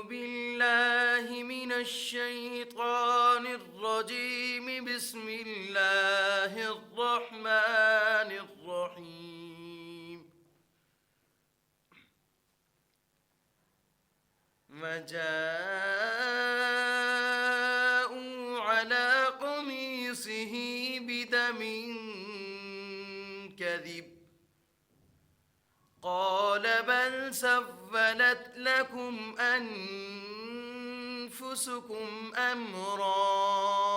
بالله من الشيطان الرجيم. بسم الله الرحمن الرحيم. وجاءوا على قميصه بدم كذب قال بل سولت لكم أنفسكم أمرا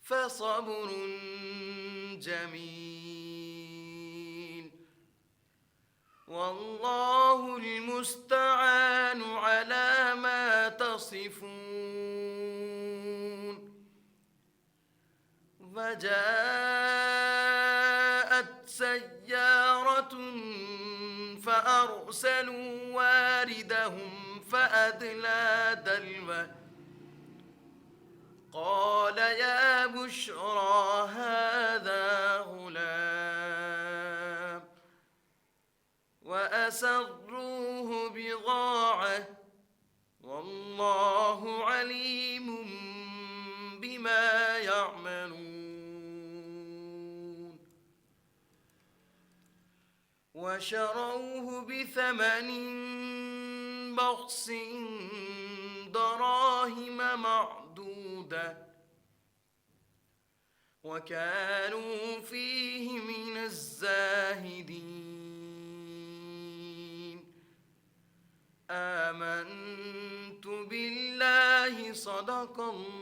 فصبر جميل والله المستعان على ما تصفون. وجاءت سيارة فأرسلوا واردهم فأدلى دلوه قال يا بشرى هذا غلام وأسروه بضاعة والله عليم بما يعملون. وشروه بثمن بخس دراهم معدودة وكانوا فيه من الزاهدين. آمنت بالله صدق الله